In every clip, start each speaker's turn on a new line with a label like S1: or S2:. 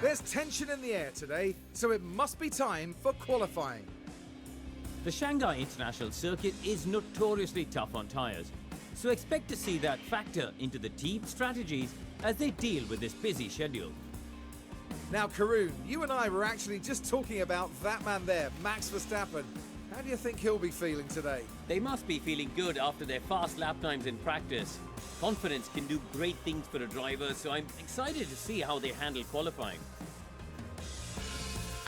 S1: There's tension in the air today, so it must be time for qualifying.
S2: The Shanghai International Circuit is notoriously tough on tyres, so expect to see that factor into the team's strategies as they deal with this busy schedule.
S1: Now, Karun, you and I were actually just talking about that man there, Max Verstappen. How do you think he'll be feeling today?
S2: They must be feeling good after their fast lap times in practice. Confidence can do great things for a driver, so I'm excited to see how they handle qualifying.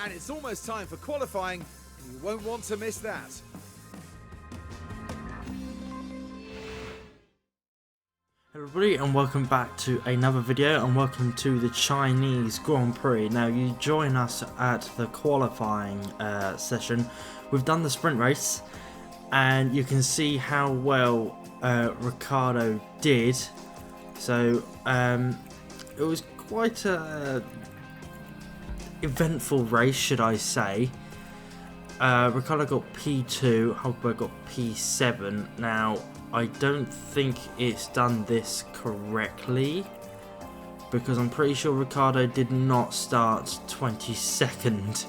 S1: And it's almost time for qualifying. You won't want to miss that.
S3: Hello everybody, and welcome back to another video, and welcome to the Chinese Grand Prix. Now, you join us at the qualifying session. We've done the sprint race, and you can see how well Ricciardo did. So it was quite a eventful race, should I say. Ricciardo got P2, Hulkenberg got P7. Now, I don't think it's done this correctly, because I'm pretty sure Ricciardo did not start 22nd.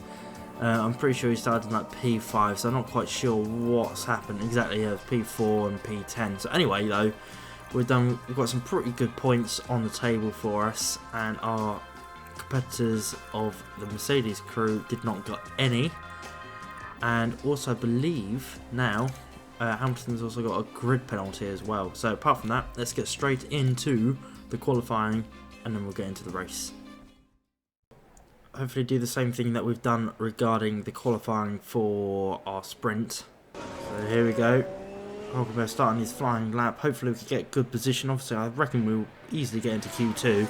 S3: I'm pretty sure he started like P5, so I'm not quite sure what's happened exactly. P4 and P10. So anyway, though, we've got some pretty good points on the table for us, and our competitors of the Mercedes crew did not get any. And also, I believe now Hamilton's also got a grid penalty as well. So apart from that, let's get straight into the qualifying, and then we'll get into the race. Hopefully do the same thing that we've done regarding the qualifying for our sprint. So here we go. Hulkenberg starting his flying lap. Hopefully we can get good position. Obviously, I reckon we'll easily get into Q2.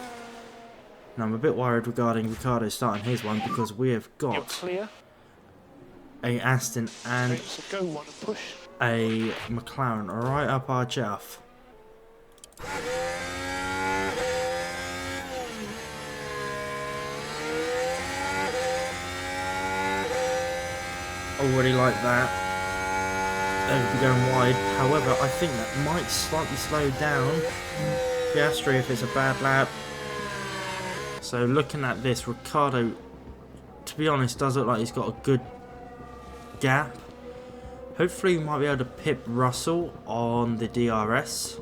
S3: Now, I'm a bit worried regarding Ricciardo starting his one, because we have got a Aston and a McLaren right up our chuff. Already like that. They'll be going wide. However, I think that might slightly slow down Piastri if it's a bad lap. So looking at this, Ricciardo, to be honest, does look like he's got a good gap. Hopefully we might be able to pip Russell on the DRS,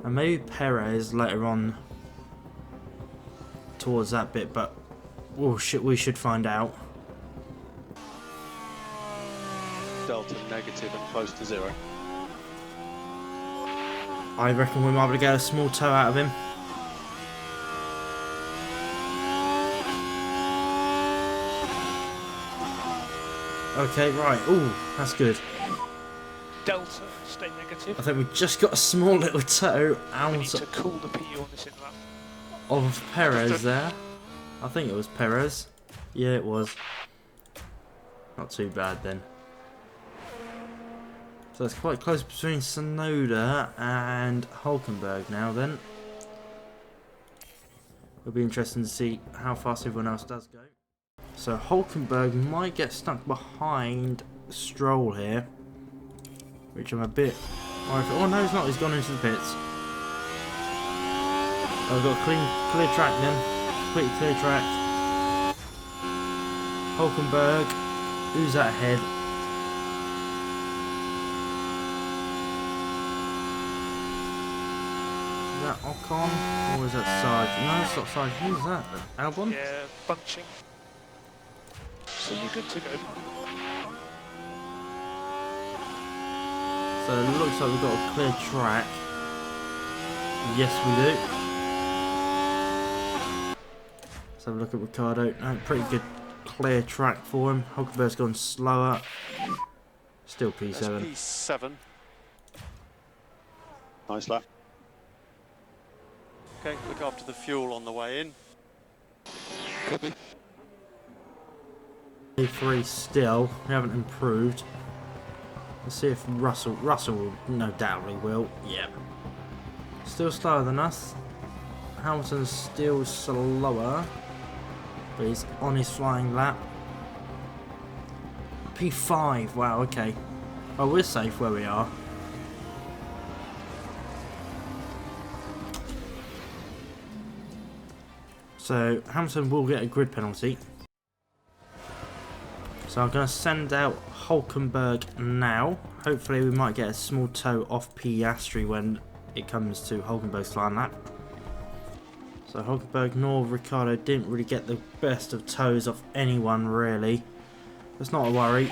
S3: and maybe Perez later on towards that bit, but we should find out.
S4: Delta negative and close to zero.
S3: I reckon we might be able to get a small toe out of him. Okay, right. Ooh, that's good.
S5: Delta, stay negative.
S3: I think we just got a small little toe out
S5: We need to cool the PU on this in lap.
S3: of Perez there. I think it was Perez. Yeah, it was. Not too bad then. So it's quite close between Tsunoda and Hulkenberg now then. It'll be interesting to see how fast everyone else does go. So Hulkenberg might get stuck behind Stroll here, which I'm a bit worried for. Oh no, he's not. He's gone into the pits. Oh, we've got a clear track then. Completely clear track. Hulkenberg, who's that ahead? Is that Ocon or is that Sarge? No, it's not Sarge. Who's that? Albon?
S5: Yeah, bunching. So you're good to go.
S3: So it looks like we've got a clear track. Yes, we do. Let's have a look at Ricciardo. No, pretty good clear track for him. Hulkenberg's gone slower. Still P7.
S4: That's P7. Nice lap. Okay, look after the fuel on the way in. Copy.
S3: P3 still. We haven't improved. Let's see if Russell will, no doubt he will. Yep. Still slower than us. Hamilton's still slower, but he's on his flying lap. P5, wow, okay. Well, we're safe where we are. So Hamilton will get a grid penalty. So I'm going to send out Hulkenberg now. Hopefully we might get a small toe off Piastri when it comes to Hulkenberg's final lap. So Hulkenberg nor Ricciardo didn't really get the best of toes off anyone really. That's not a worry.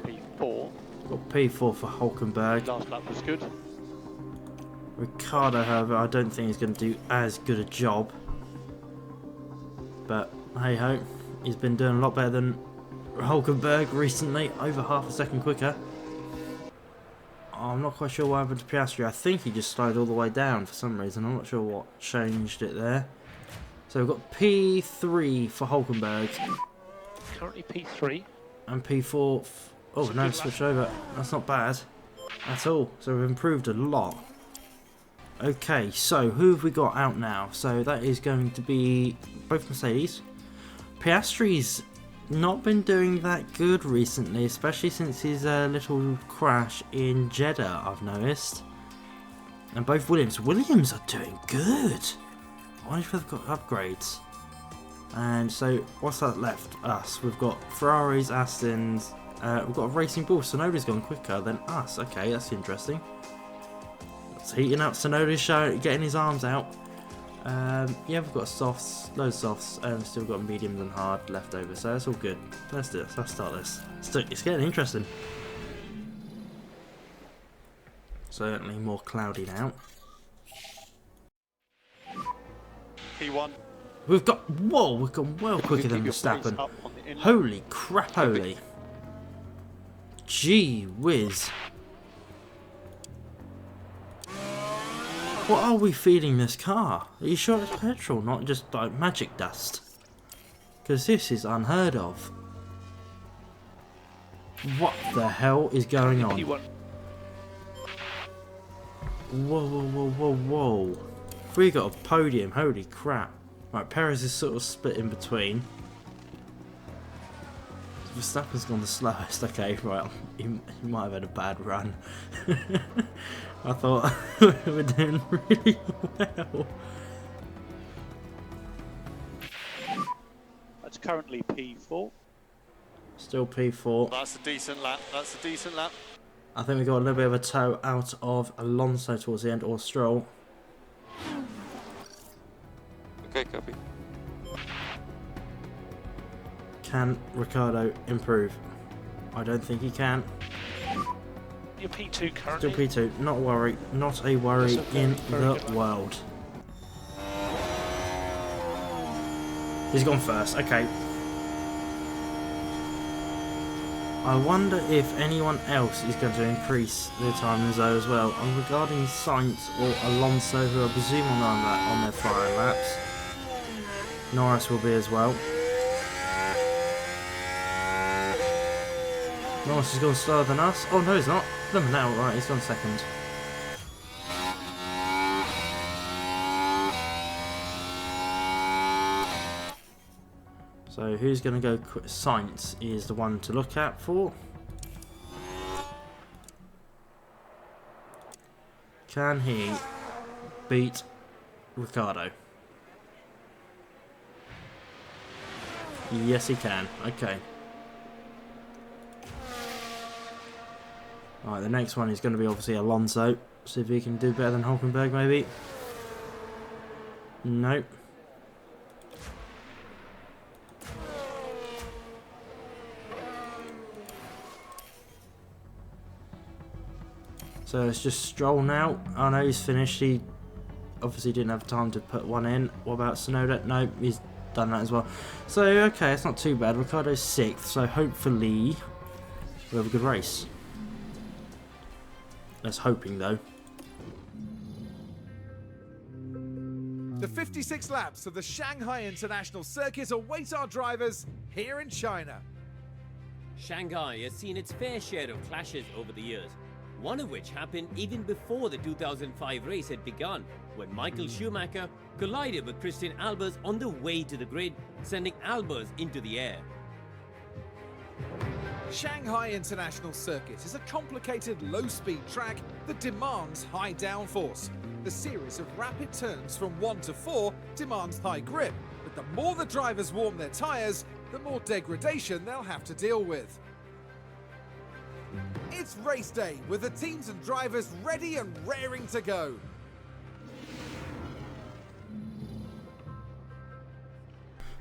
S5: P4.
S3: Got P4 for Hulkenberg.
S5: Last lap was good.
S3: Ricciardo, however, I don't think he's going to do as good a job. But hey ho, he's been doing a lot better than Hulkenberg recently, over half a second quicker. I'm not quite sure what happened to Piastri. I think he just slowed all the way down for some reason. I'm not sure what changed it there. So we've got P3 for Hulkenberg.
S5: Currently P3.
S3: And P4... Oh, no, switch over. That's not bad at all. So we've improved a lot. Okay, so who have we got out now? So that is going to be both Mercedes. Piastri's not been doing that good recently, especially since his little crash in Jeddah, I've noticed. And both Williams are doing good. I wonder if they've got upgrades. And so what's that left? Us. We've got Ferraris, Astons. We've got a Racing Bull. Sonoda's gone quicker than us. Okay, that's interesting. It's heating up. Sonoda's getting his arms out. Yeah, we've got softs, loads of softs, and still got mediums and hard left over, so that's all good. Let's do this. Let's start this. It's getting interesting. Certainly more cloudy now.
S4: P1.
S3: We've gone well quicker than Verstappen. Holy crap, holy. Gee whiz. What are we feeding this car? Are you sure it's petrol, not just like magic dust? Because this is unheard of. What the hell is going on?
S5: P1.
S3: Whoa. We got a podium, holy crap. Right, Perez is sort of split in between. Verstappen's gone the slowest. Okay, right, he might have had a bad run. I thought we were doing really well.
S5: That's currently P4.
S3: Still P4.
S4: That's a decent lap. That's a decent lap.
S3: I think we got a little bit of a toe out of Alonso towards the end, or Stroll.
S6: Okay, copy.
S3: Can Ricciardo improve? I don't think he can.
S5: You're P2 currently.
S3: Still P2. Not a worry. Not a worry in the world. He's gone first. Okay. I wonder if anyone else is going to increase their time in Zoe as well. And regarding Sainz or Alonso, who I presume on their final laps, Norris will be as well. Norris has gone slower than us. Oh no, he's not. No, now, right, he's gone second. So who's going to go? Sainz is the one to look at for. Can he beat Ricciardo? Yes, he can. Okay. Alright, the next one is going to be obviously Alonso. See if he can do better than Hulkenberg, maybe. Nope. So it's just Stroll now. Oh no, he's finished. He obviously didn't have time to put one in. What about Tsunoda? Nope, he's done that as well. So, okay, it's not too bad. Ricciardo's 6th, so hopefully we'll have a good race. That's hoping, though.
S1: The 56 laps of the Shanghai International Circuit await our drivers here in China.
S2: Shanghai has seen its fair share of clashes over the years, one of which happened even before the 2005 race had begun, when Michael Schumacher collided with Christian Albers on the way to the grid, sending Albers into the air.
S1: Shanghai International Circuit is a complicated low-speed track that demands high downforce. The series of rapid turns from 1 to 4 demands high grip, The more the drivers warm their tyres, the more degradation they'll have to deal with. It's race day, with the teams and drivers ready and raring to go.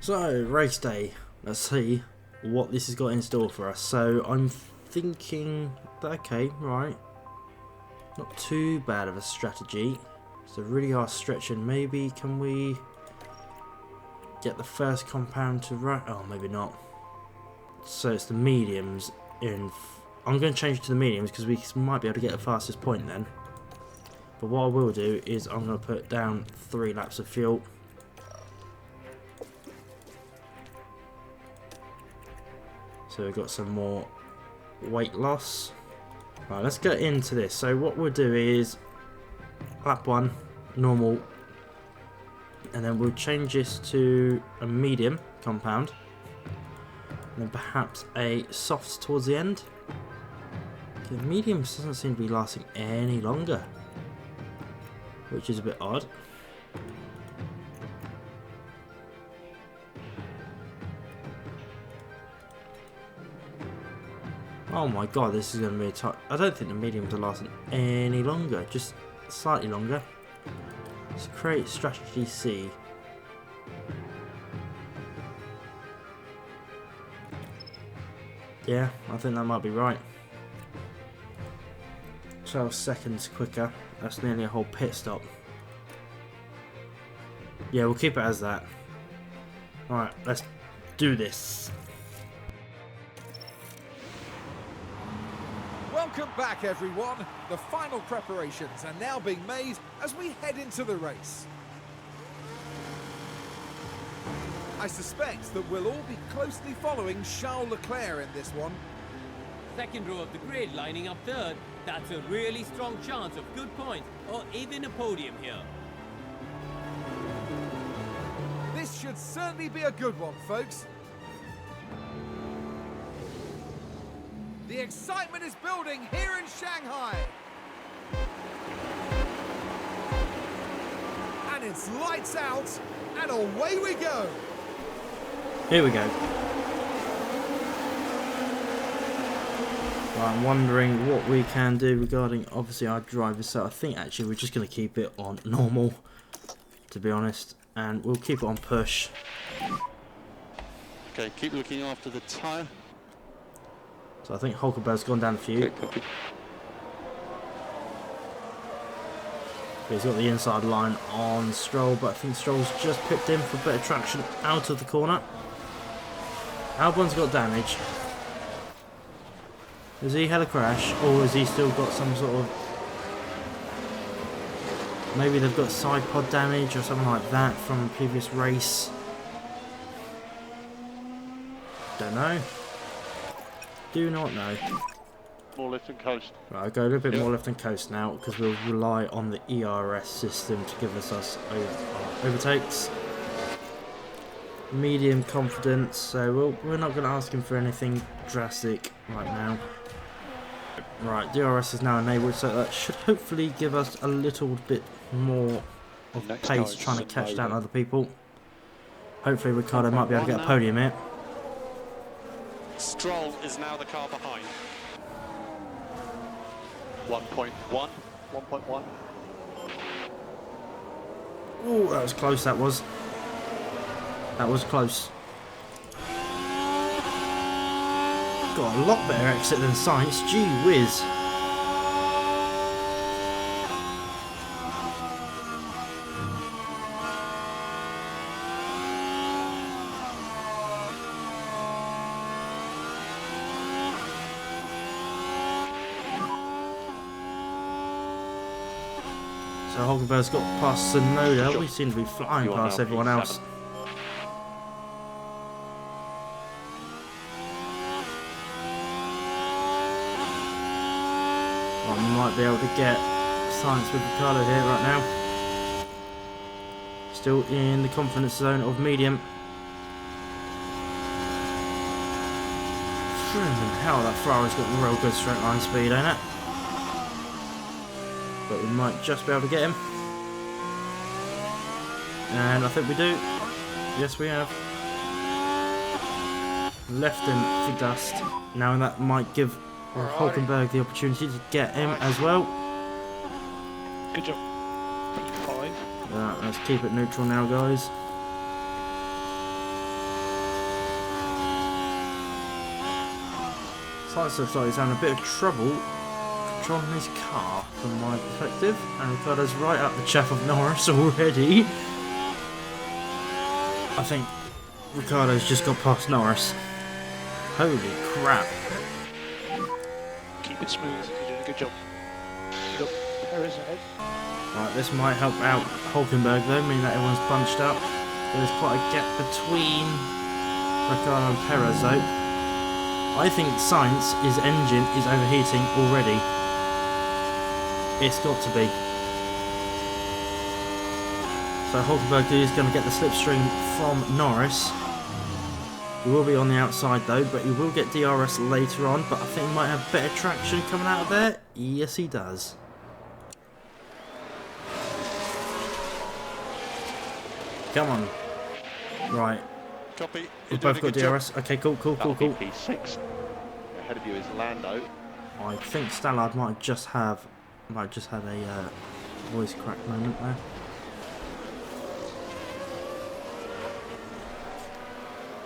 S3: So, race day. Let's see what this has got in store for us. So, I'm thinking, okay, right. Not too bad of a strategy. It's a really hard stretch, and maybe can we get the first compound to run? Oh, maybe not. So it's the mediums in. I'm going to change it to the mediums because we might be able to get the fastest point then. But what I will do is I'm going to put down 3 laps of fuel. So we've got some more weight loss. Right, let's get into this. So what we'll do is lap 1, normal, and then we'll change this to a medium compound, and then perhaps a soft towards the end. The medium doesn't seem to be lasting any longer, which is a bit odd. Oh my god, this is going to be a tight. I don't think the mediums are lasting any longer, just slightly longer. Let's create strategy C. Yeah, I think that might be right. 12 seconds quicker. That's nearly a whole pit stop. Yeah, we'll keep it as that. Alright, let's do this.
S1: Welcome back, everyone. The final preparations are now being made as we head into the race. I suspect that we'll all be closely following Charles Leclerc in this one.
S2: Second row of the grid lining up third. That's a really strong chance of good points or even a podium here.
S1: This should certainly be a good one, folks. The excitement is building here in Shanghai. And it's lights out, and away we go.
S3: Here we go. Well, I'm wondering what we can do regarding obviously our drivers. So I think actually we're just going to keep it on normal, to be honest, and we'll keep it on push.
S4: Okay, keep looking after the tyre.
S3: So I think Hulkenberg's gone down a few.
S6: Okay, copy.
S3: He's got the inside line on Stroll, but I think Stroll's just pipped in for better traction out of the corner. Albon's got damage. Has he had a crash, or has he still got some sort of... Maybe they've got side pod damage or something like that from a previous race. Don't know. Do not know.
S4: More lift and coast.
S3: Right, I'll go a little bit more left and coast now because we'll rely on the ERS system to give us overtakes. Medium confidence, so we're not going to ask him for anything drastic right now. Right, DRS is now enabled, so that should hopefully give us a little bit more of
S6: Next
S3: pace
S6: car
S3: trying to
S6: is
S3: catch down
S6: over.
S3: other people. Hopefully Ricciardo might be able to get a podium here.
S4: Stroll is now the car behind. 1.1. 1.1.
S3: Oh, that was close, that was. That was close. Got a lot better exit than Sainz, gee whiz. So Hulkenberg's got past Tsunoda. We seem to be flying past everyone else. I might be able to get Sainz with Ricciardo here right now. Still in the confidence zone of medium. Hell, that Ferrari's got real good straight line speed, ain't it? But we might just be able to get him. And I think we do. Yes, we have. Left him for dust. Now that might give Hulkenberg the opportunity to get him as well.
S5: Good job. P5.
S3: Let's keep it neutral now, guys. Science looks like he's having a bit of trouble controlling his car from my perspective. And Ricardo's right up the chaff of Norris already. I think Ricardo's just got past Norris. Holy crap.
S5: Keep it smooth. You're doing a good job. Look, Perez ahead.
S3: Right, this might help out Hulkenberg though, meaning that everyone's bunched up. There's quite a gap between Ricardo and Perez though. I think Sainz's engine is overheating already. It's got to be. So Hulkenberg is going to get the slipstream from Norris. He will be on the outside though, but he will get DRS later on, but I think he might have better traction coming out of there. Yes, he does. Come on. Right.
S4: Copy.
S3: We've both got DRS. Okay, cool.
S7: P6. Ahead of you is Lando.
S3: I think Stallard might just have a voice crack moment there.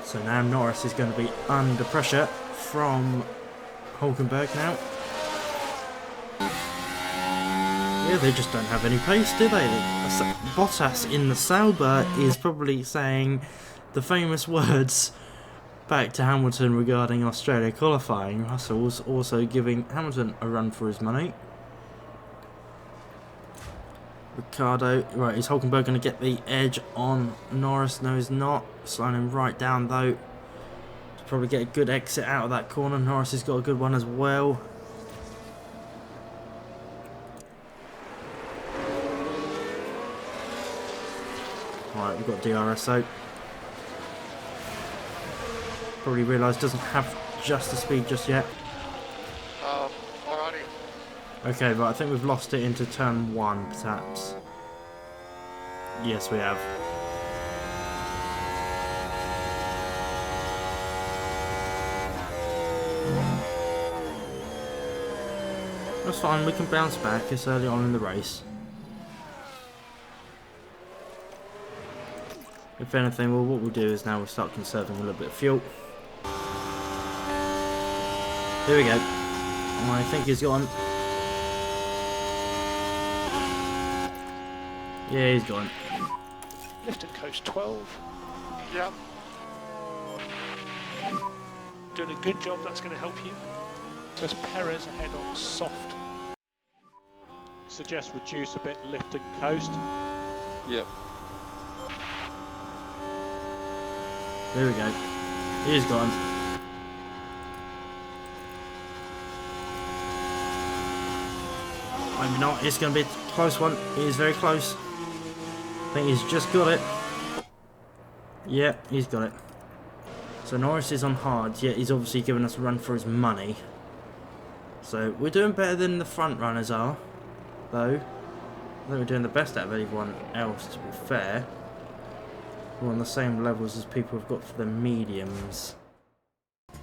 S3: So now Norris is going to be under pressure from Hulkenberg now. Yeah, they just don't have any pace, do they? Bottas in the Sauber is probably saying the famous words back to Hamilton regarding Australia qualifying. Russell's also giving Hamilton a run for his money. Ricardo, right, is Hulkenberg going to get the edge on Norris? No, he's not. Slowing him right down though. Probably get a good exit out of that corner. Norris has got a good one as well. Right, we've got DRS out. Probably realised doesn't have just the speed just yet.
S4: Alrighty.
S3: Okay, but I think we've lost it into turn 1, perhaps. Yes, we have. That's fine, we can bounce back. It's early on in the race. If anything, well, what we'll do is now we'll start conserving a little bit of fuel. Here we go. I think he's gone. Yeah, he's gone.
S5: Lift and coast 12.
S4: Yep.
S5: Doing a good job, that's going to help you. So it's Perez ahead on soft.
S7: Suggest reduce a bit, lift and coast.
S6: Yep.
S3: There we go. He's gone. Maybe not. It's going to be a close one. He is very close. I think he's just got it. Yeah, he's got it. So Norris is on hard, yet he's obviously given us a run for his money. So we're doing better than the front runners are, though. I think we're doing the best out of anyone else, to be fair. We're on the same levels as people have got for the mediums.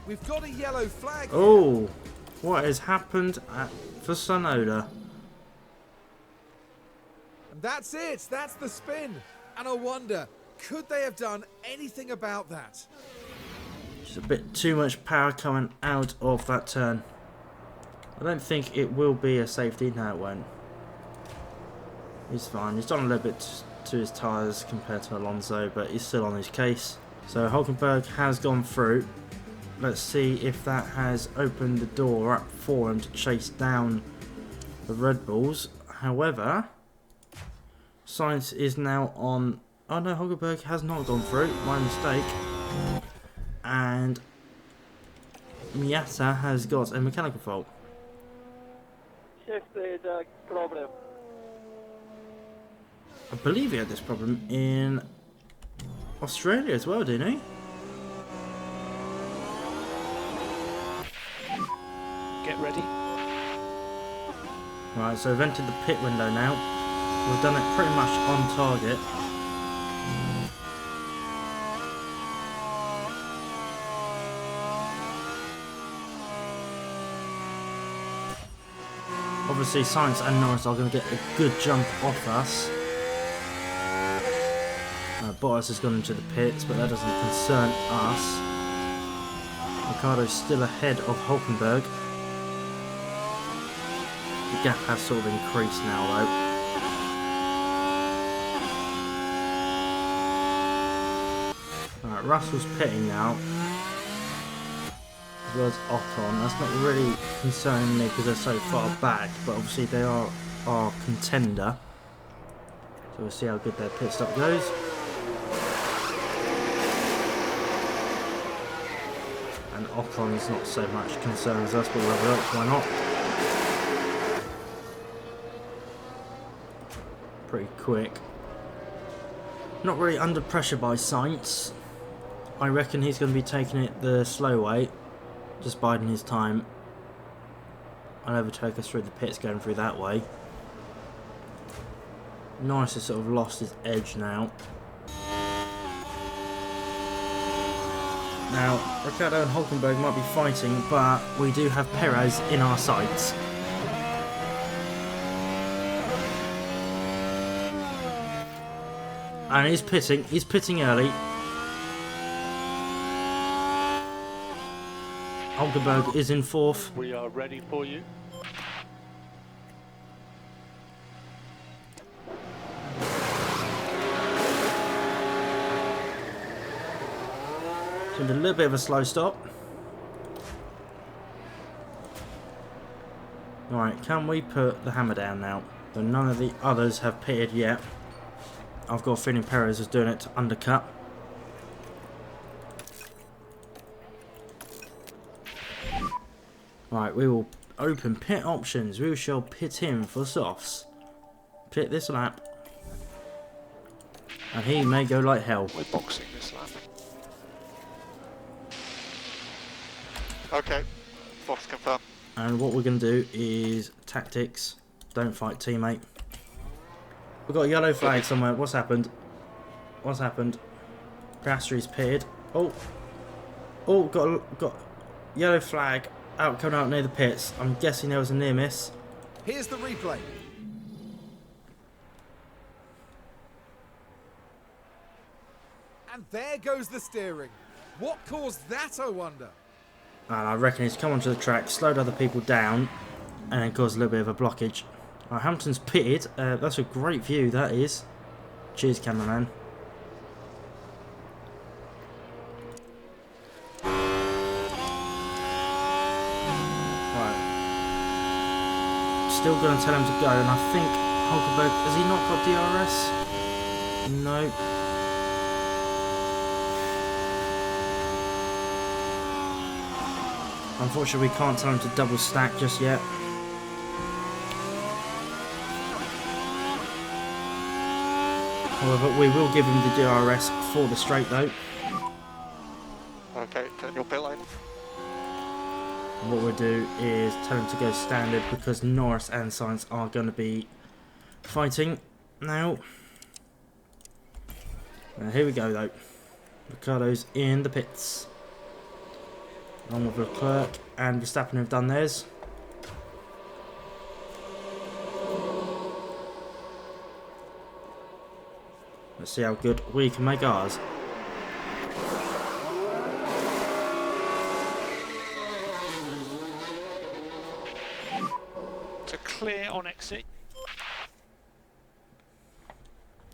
S1: We've got a yellow flag.
S3: Oh, what has happened for Sonoda?
S1: And that's it. That's the spin. And I wonder, could they have done anything about that?
S3: Just a bit too much power coming out of that turn. I don't think it will be a safety. No, it won't. He's fine. He's done a little bit to his tyres compared to Alonso, but he's still on his case. So Hulkenberg has gone through. Let's see if that has opened the door up for him to chase down the Red Bulls. However, Sainz is now on... Oh no, Hulkenberg has not gone through. My mistake. And Miata has got a mechanical fault.
S8: Problem.
S3: I believe he had this problem in Australia as well, didn't he?
S5: Get ready.
S3: Right, so we've entered the pit window now. We've done it pretty much on target. Obviously, Sainz and Norris are going to get a good jump off us. Bottas has gone into the pits, but that doesn't concern us. Ricciardo's still ahead of Hulkenberg. The gap has sort of increased now, though. Alright, Russell's pitting now. As well as Ocon. That's not really concerning me because they're so far back, but obviously they are our contender. So we'll see how good their pit stop goes. And Ocon's not so much concerns us, but we'll have a look, why not? Pretty quick. Not really under pressure by Sainz. I reckon he's going to be taking it the slow way. Just biding his time. I'll overtake us through the pits going through that way. Norris has sort of lost his edge now. Now, Ricciardo and Hulkenberg might be fighting, but we do have Perez in our sights. And he's pitting early. Hulkenberg is in fourth.
S5: We are ready for you.
S3: So a little bit of a slow stop. Alright, can we put the hammer down now? So none of the others have pitted yet. I've got a feeling Perez is doing it to undercut. Right, we will open pit options. We shall pit him for softs. Pit this lap. And he may go like hell.
S5: We're boxing this lap.
S4: Okay, box confirmed.
S3: And what we're going to do is tactics. Don't fight, teammate. We've got a yellow flag somewhere. What's happened? What's happened? Piastri's pitted. Oh, got yellow flag coming out near the pits. I'm guessing there was a near miss.
S1: Here's the replay. And there goes the steering. What caused that, I wonder?
S3: And I reckon he's come onto the track, slowed other people down, and then caused a little bit of a blockage. Hamilton's pitted. That's a great view, that is. Cheers, cameraman. Right. Still going to tell him to go, and I think Hulkenberg, has he not got DRS? No. Unfortunately, we can't tell him to double stack just yet. However, we will give him the DRS for the straight though.
S4: Okay, turn your pit lane.
S3: And what we'll do is tell him to go standard because Norris and Sainz are going to be fighting now. Here we go though. Ricciardo's in the pits. Along with Leclerc and Verstappen have done theirs. Let's see how good we can make ours.
S5: To clear on exit.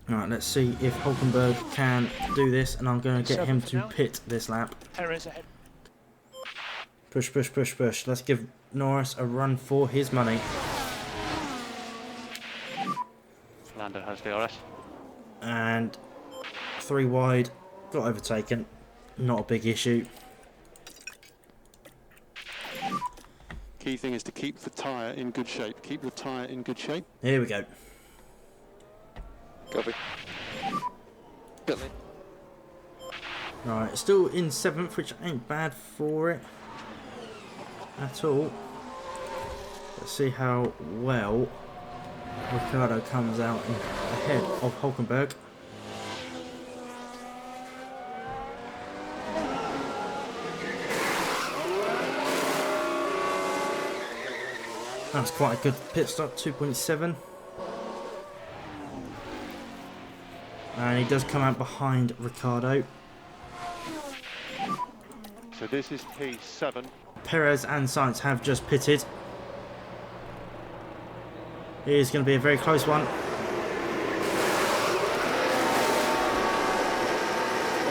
S3: Alright, let's see if Hulkenberg can do this, and I'm going to get him to pit this lap.
S5: Perez ahead.
S3: Push, push, push, push. Let's give Norris a run for his money.
S6: Lando has DRS.
S3: And 3 wide, got overtaken. Not a big issue.
S8: Key thing is to keep the tyre in good shape. Keep the tyre in good shape.
S3: Here we go.
S6: Copy. Pit lane.
S3: Right, still in 7th, which ain't bad for it at all. Let's see how well Ricciardo comes out ahead of Hulkenberg. That's quite a good pit stop, 2.7. And he does come out behind Ricciardo.
S7: So this is P7.
S3: Perez and Sainz have just pitted. It is going to be a very close one.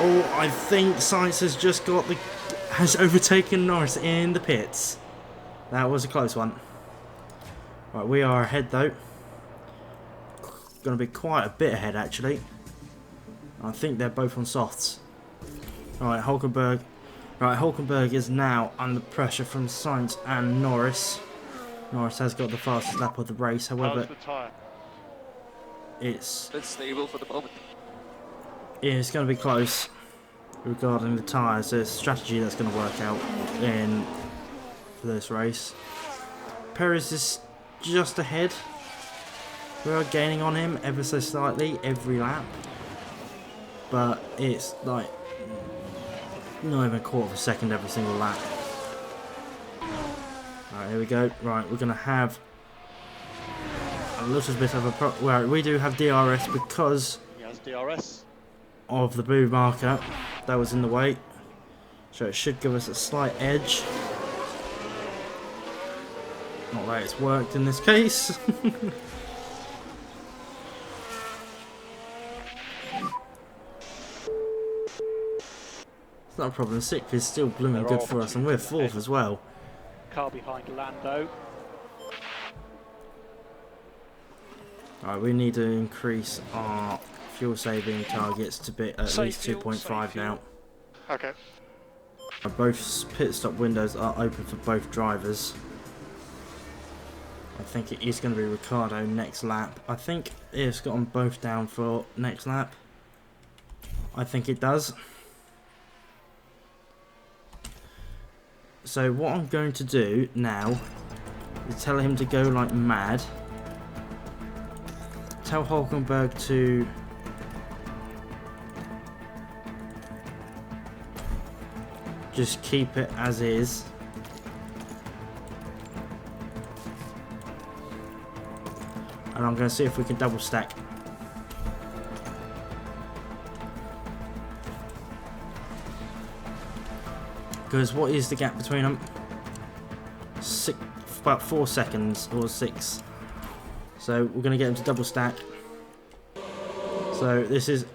S3: Oh, I think Sainz has just has overtaken Norris in the pits. That was a close one. Right, we are ahead though. Going to be quite a bit ahead actually. I think they're both on softs. Right, Hulkenberg. Right, Hulkenberg is now under pressure from Sainz and Norris. Norris has got the fastest lap of the race, however,
S4: How's the tyre?
S6: It's stable for the moment.
S3: it's going to be close regarding the tyres. There's a strategy that's going to work out for this race. Perez is just ahead. We are gaining on him ever so slightly every lap. But it's like not even a quarter of a second every single lap. Alright, here we go. Right, we're going to have a little bit of a well, we do have DRS because
S4: He has DRS.
S3: of the blue marker that was in the way. So it should give us a slight edge. Not that it's worked in this case. It's not a problem. 6th is still blooming good for us, and we're 4th as well.
S5: Car behind Lando.
S3: Alright, we need to increase our fuel saving targets to be at least 2.5 now.
S4: Okay.
S3: Both pit stop windows are open for both drivers. I think it is going to be Ricciardo next lap. I think it's got them both down for next lap. I think it does. So what I'm going to do now is tell him to go like mad. Tell Hulkenberg to just keep it as is. And I'm going to see if we can double stack. Because what is the gap between them? About 4 seconds or 6. So we're going to get him to double stack. So this is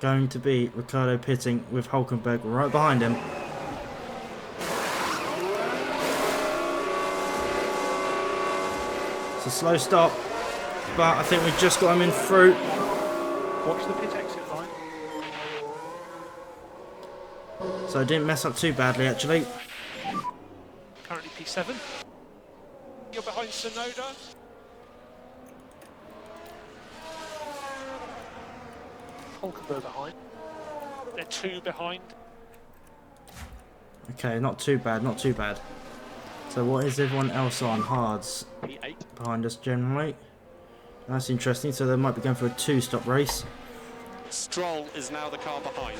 S3: going to be Ricciardo pitting with Hulkenberg right behind him. It's a slow stop, but I think we just got him in through.
S5: Watch the pit exit line.
S3: So I didn't mess up too badly actually.
S5: Currently P7. You're behind Sonoda. Hulkenberg behind. They're 2 behind.
S3: Okay, not too bad, not too bad. So what is everyone else on? Hards
S4: P8.
S3: behind us generally. That's interesting, so they might be going for a 2-stop race.
S4: Stroll is now the car behind.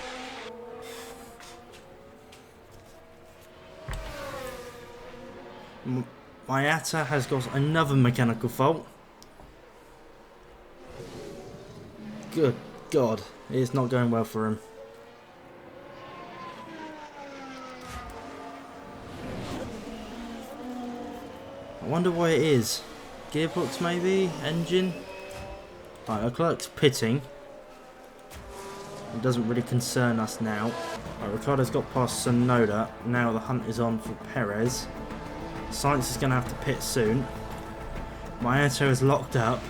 S3: Mayata has got another mechanical fault. Good God, it is not going well for him. I wonder why it is. Gearbox maybe? Engine? Right, Leclerc's pitting. It doesn't really concern us now. Right, Ricciardo's got past Sonoda. Now the hunt is on for Perez. Sainz is going to have to pit soon. Maeto is locked up.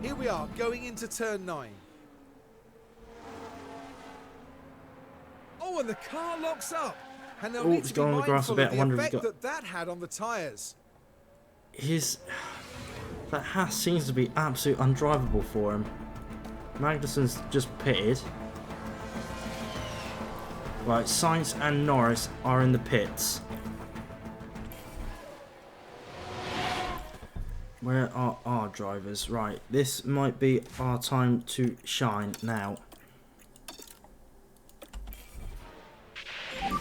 S1: Here we are, going into turn 9. Oh, and the car locks up. And they'll need
S3: it's
S1: to be
S3: gone on the grass a
S1: mindful
S3: bit.
S1: of
S3: I
S1: the
S3: wonder if he
S1: effect that had on the tyres.
S3: That Haas seems to be absolutely undrivable for him. Magnussen's just pitted. Right, Sainz and Norris are in the pits. Where are our drivers? Right, this might be our time to shine now.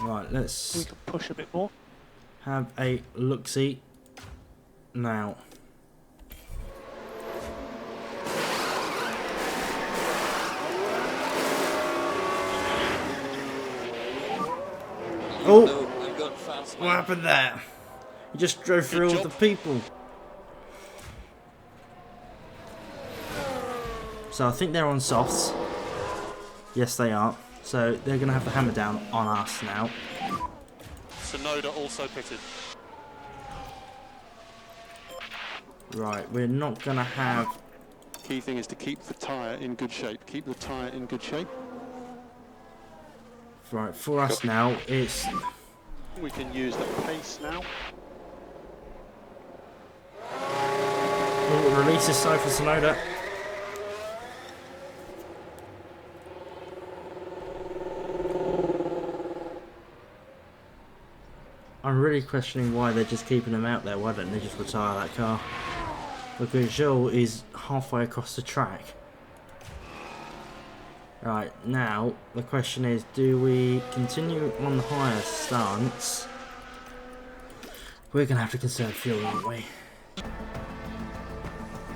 S3: Right,
S5: We
S3: let's
S5: can push a bit more.
S3: have a look-see. Now, oh,
S6: I've gone fast.
S3: what happened there? You just drove through all the people. So I think they're on softs. Yes, they are. So they're going to have the hammer down on us now.
S4: Sonoda also pitted.
S3: Right, we're not going to have...
S8: Key thing is to keep the tyre in good shape. Keep the tyre in good shape.
S3: Right, for us now, it's...
S7: We can use the pace now.
S3: We'll release this side for Sonoda. I'm really questioning why they're just keeping him out there. Why don't they just retire that car? Because Joel is halfway across the track. Right, now the question is, do we continue on the higher stance? We're going to have to conserve fuel, aren't we?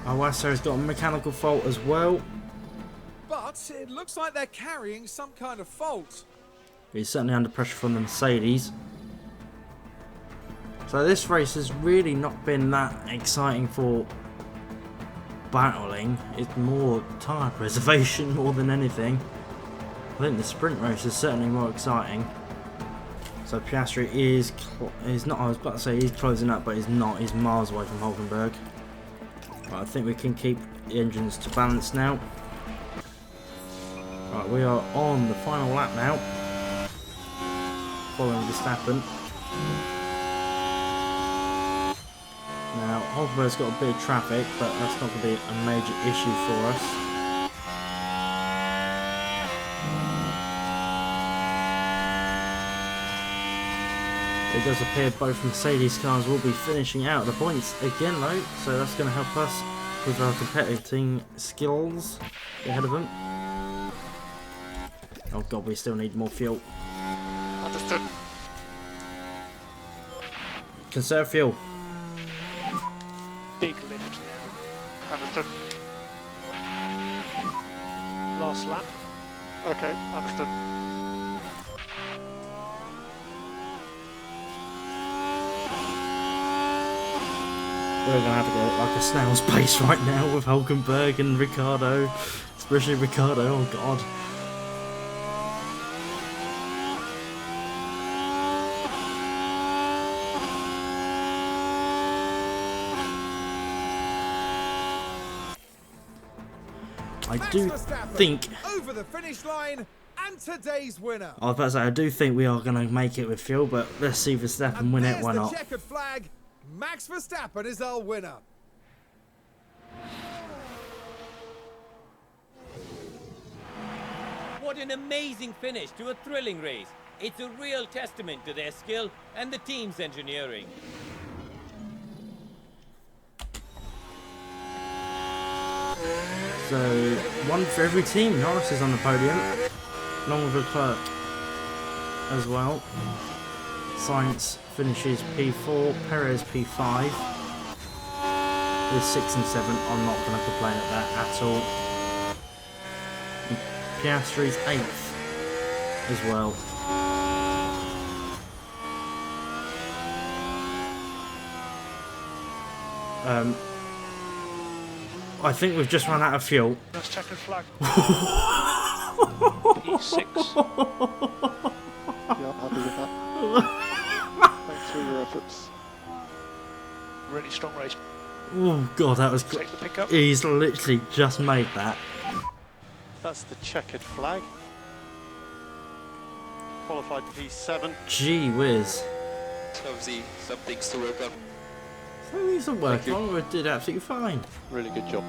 S3: Our Wasser's got a mechanical fault as well.
S1: But it looks like they're carrying some kind of fault.
S3: He's certainly under pressure from the Mercedes. So this race has really not been that exciting for battling. It's more tyre preservation more than anything. I think the sprint race is certainly more exciting. So Piastri is not, I was about to say he's closing up, but he's not. He's miles away from Hulkenberg. Right, I think we can keep the engines to balance now. Right, we are on the final lap now. Following Verstappen. Now, Hulkenberg's got a bit of traffic, but that's not going to be a major issue for us. It does appear both Mercedes cars will be finishing out the points again though, so that's going to help us with our competitive skills ahead of them. Oh god, we still need more fuel.
S7: Understood.
S3: Conserve fuel.
S5: Big lift.
S7: Understood.
S5: Last lap.
S7: Okay, understood.
S3: We're going to have to go at like a snail's pace right now with Hulkenberg and Ricciardo. Especially Ricciardo, oh god. I do think...
S1: Over the finish line and today's winner.
S3: I was about to say, I do think we are going to make it with fuel, but let's see Verstappen win it, why not?
S1: The checkered flag. Max Verstappen is our winner.
S2: What an amazing finish to a thrilling race. It's a real testament to their skill and the team's engineering.
S3: So, one for every team. Norris is on the podium, along with Leclerc as well. Sainz finishes P4, Perez P5. With 6 and 7, I'm not going to complain at that at all. Piastri's 8th as well. I think we've just run out of fuel.
S5: That's checkered flag. P6.
S8: Yeah, I'm happy with that. Thanks for your efforts.
S5: Really strong race.
S3: Oh god, that was
S5: Take the pickup.
S3: He's literally just made that.
S4: That's the checkered flag. Qualified P7.
S3: Gee whiz.
S6: Obviously, some things to work on.
S3: So these are working on, we did absolutely fine.
S8: Really good job.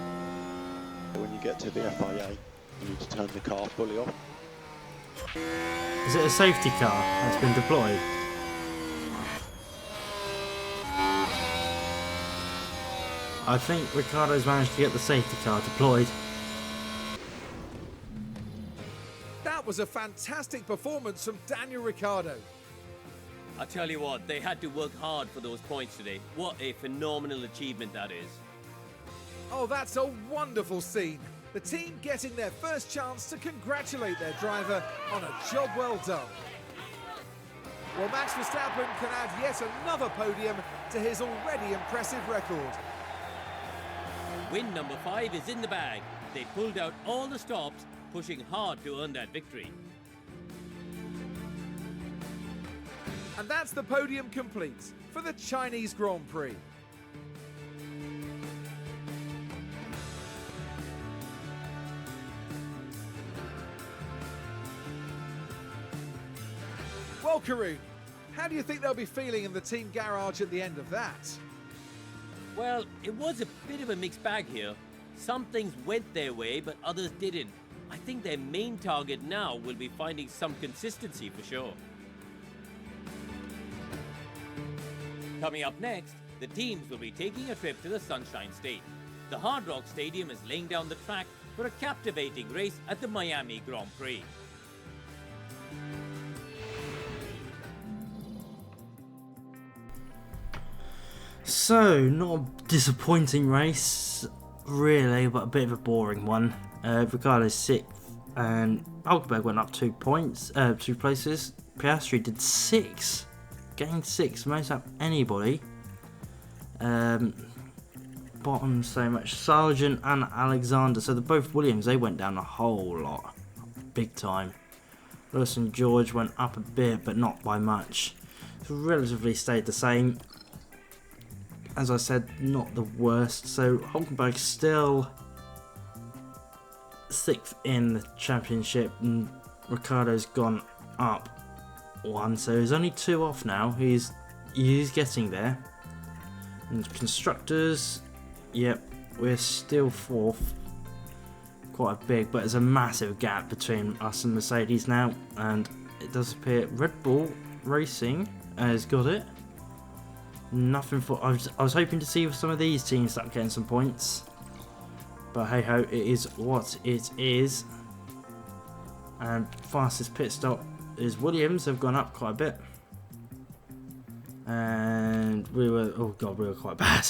S8: When you get to the FIA, you need to turn the car fully off.
S3: Is it a safety car that's been deployed? I think Ricciardo's managed to get the safety car deployed.
S1: That was a fantastic performance from Daniel Ricciardo.
S2: I tell you what, they had to work hard for those points today. What a phenomenal achievement that is.
S1: Oh, that's a wonderful scene. The team getting their first chance to congratulate their driver on a job well done. Well, Max Verstappen can add yet another podium to his already impressive record.
S2: Win number 5 is in the bag. They pulled out all the stops, pushing hard to earn that victory.
S1: And that's the podium complete for the Chinese Grand Prix. Well, Karun, how do you think they'll be feeling in the team garage at the end of that?
S2: Well, it was a bit of a mixed bag here. Some things went their way, but others didn't. I think their main target now will be finding some consistency for sure. Coming up next, the teams will be taking a trip to the Sunshine State. The Hard Rock Stadium is laying down the track for a captivating race at the Miami Grand Prix.
S3: So, not a disappointing race, really, but a bit of a boring one. Ricciardo's 6th, and Hulkenberg went up 2 points, 2 places. Piastri did 6, gained 6, most out of anybody. Bottom so much. Sargent and Alexander, so they're both Williams, they went down a whole lot, big time. Lewis and George went up a bit, but not by much. So relatively stayed the same. As I said, not the worst. So Hulkenberg still 6th in the championship, and Ricciardo's gone up 1, so he's only 2 off now. He's getting there. And constructors, yep, we're still 4th. Quite a big, but there's a massive gap between us and Mercedes now, and it does appear Red Bull Racing has got it. Nothing for. I was hoping to see if some of these teams start getting some points, but hey ho, it is what it is. And fastest pit stop is Williams. Have gone up quite a bit, and we were quite bad.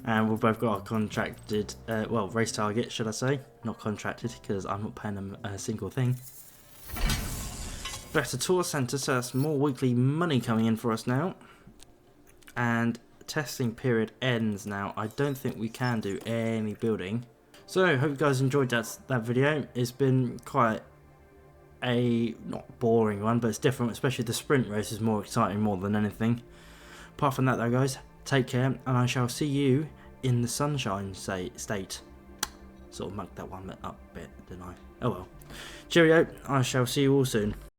S3: And we've both got our contracted, race target, should I say, not contracted, because I'm not paying them a single thing. Better tour centre, so that's more weekly money coming in for us now. And testing period ends now. I don't think we can do any building. So hope you guys enjoyed that video. It's been quite a not boring one, but it's different, especially the sprint race is more exciting more than anything. Apart from that though guys, take care, and I shall see you in the Sunshine State. Sort of mucked that one up a bit, didn't I? Oh well. Cheerio, I shall see you all soon.